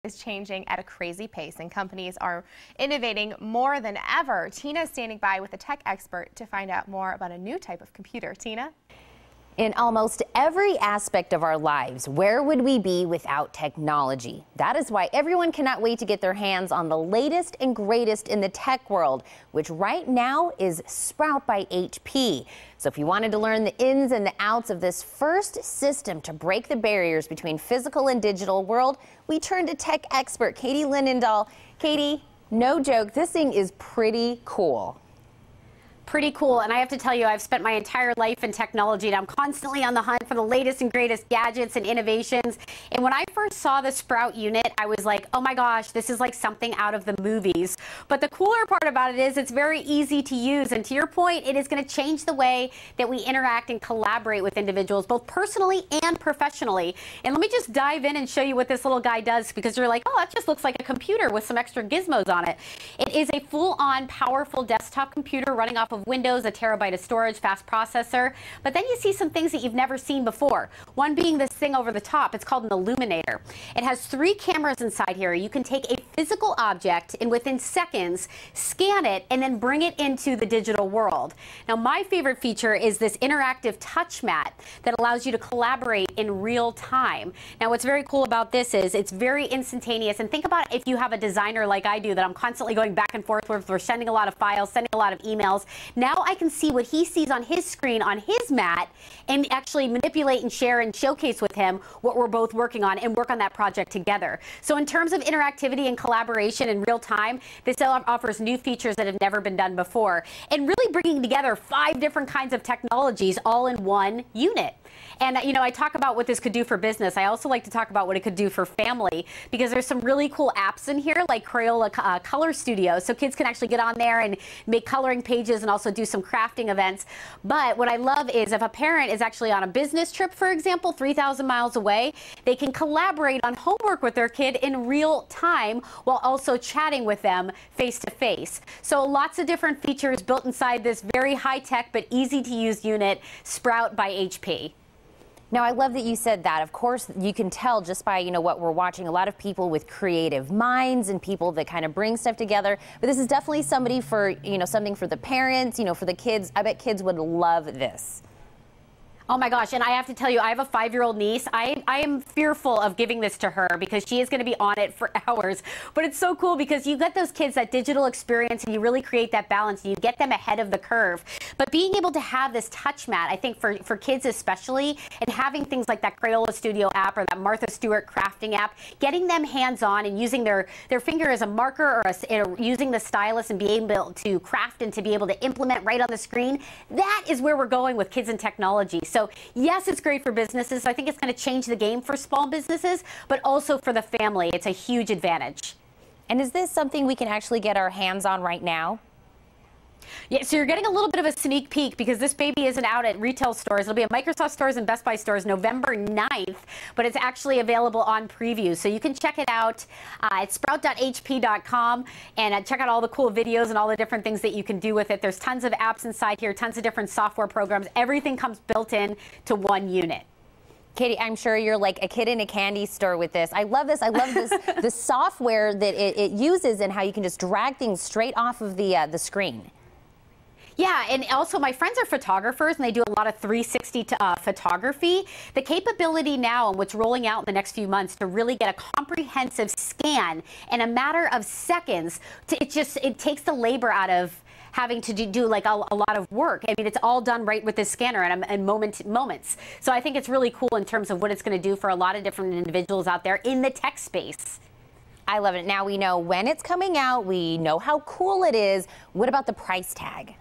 is changing at a crazy pace, and companies are innovating more than ever. Tina is standing by with a tech expert to find out more about a new type of computer. Tina? In almost every aspect of our lives, where would we be without technology? That is why everyone cannot wait to get their hands on the latest and greatest in the tech world, which right now is Sprout by HP. So if you wanted to learn the ins and the outs of this first system to break the barriers between physical and digital world, we turn to tech expert Katie Linendahl. Katie, no joke, this thing is pretty cool. Pretty cool, and I have to tell you, I've spent my entire life in technology, and I'm constantly on the hunt for the latest and greatest gadgets and innovations. And when I first saw the Sprout unit, I was like, oh my gosh, this is like something out of the movies. But the cooler part about it is it's very easy to use, and to your point, it is going to change the way that we interact and collaborate with individuals, both personally and professionally. And let me just dive in and show you what this little guy does, because you're like, oh, that just looks like a computer with some extra gizmos on it. It is a full-on, powerful desktop computer running off of Windows, a terabyte of storage, fast processor. But then you see some things that you've never seen before. One being this thing over the top. It's called an illuminator. It has 3 cameras inside here. You can take a physical object and within seconds scan it and then bring it into the digital world. Now, my favorite feature is this interactive touch mat that allows you to collaborate in real time. Now, what's very cool about this is it's very instantaneous. And think about if you have a designer like I do that I'm constantly going back and forth with. We're sending a lot of files, sending a lot of emails. Now I can see what he sees on his screen on his mat and actually manipulate and share and showcase with him what we're both working on and work on that project together. So in terms of interactivity and collaboration in real time, this offers new features that have never been done before, and really bringing together 5 different kinds of technologies all in one unit. And, you know, I talk about what this could do for business. I also like to talk about what it could do for family, because there's some really cool apps in here like Crayola Color Studio. So kids can actually get on there and make coloring pages and also do some crafting events. But what I love is if a parent is actually on a business trip, for example, 3,000 miles away, they can collaborate on homework with their kid in real time while also chatting with them face to face. So lots of different features built inside this very high-tech but easy-to-use unit, Sprout by HP. Now, I love that you said that. Of course, you can tell just by, what we're watching, a lot of people with creative minds and people that kind of bring stuff together. But this is definitely somebody for, something for the parents, for the kids. I bet kids would love this. Oh my gosh, and I have to tell you, I have a 5-year-old niece. I am fearful of giving this to her because she is going to be on it for hours. But it's so cool because you get those kids that digital experience and you really create that balance and you get them ahead of the curve. But being able to have this touch mat, I think for kids especially, and having things like that Crayola Studio app or that Martha Stewart crafting app, getting them hands-on and using their finger as a marker or using the stylus and being able to craft and to be able to implement right on the screen, that is where we're going with kids and technology. So yes, it's great for businesses. I think it's going to change the game for small businesses, but also for the family. It's a huge advantage. And is this something we can actually get our hands on right now? Yeah, so you're getting a little bit of a sneak peek because this baby isn't out at retail stores. It'll be at Microsoft stores and Best Buy stores November 9th, but it's actually available on preview. So you can check it out at sprout.hp.com and check out all the cool videos and all the different things that you can do with it. There's tons of apps inside here, tons of different software programs. Everything comes built in to one unit. Katie, I'm sure you're like a kid in a candy store with this. I love this. I love this, the software that it uses and how you can just drag things straight off of the screen. Yeah, and also my friends are photographers and they do a lot of 360 photography. The capability now and what's rolling out in the next few months to really get a comprehensive scan in a matter of seconds, it takes the labor out of having to do like a lot of work. I mean, it's all done right with this scanner in moments. So I think it's really cool in terms of what it's going to do for a lot of different individuals out there in the tech space. I love it. Now we know when it's coming out. We know how cool it is. What about the price tag?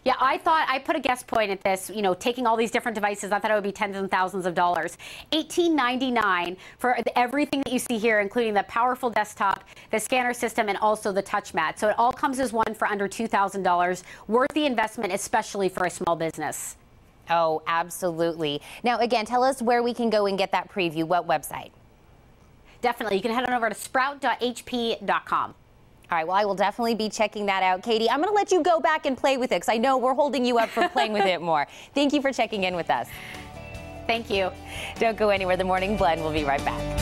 Yeah, I put a guess point at this, taking all these different devices. I thought it would be tens and thousands of dollars. $18.99 for everything that you see here, including the powerful desktop, the scanner system, and also the touch mat. So it all comes as one for under $2,000. Worth the investment, especially for a small business. Oh, absolutely. Now, again, tell us where we can go and get that preview. What website? Definitely. You can head on over to sprout.hp.com. All right, well, I will definitely be checking that out. Katie, I'm going to let you go back and play with it because I know we're holding you up for playing with it more. Thank you for checking in with us. Thank you. Don't go anywhere. The Morning Blend will be right back.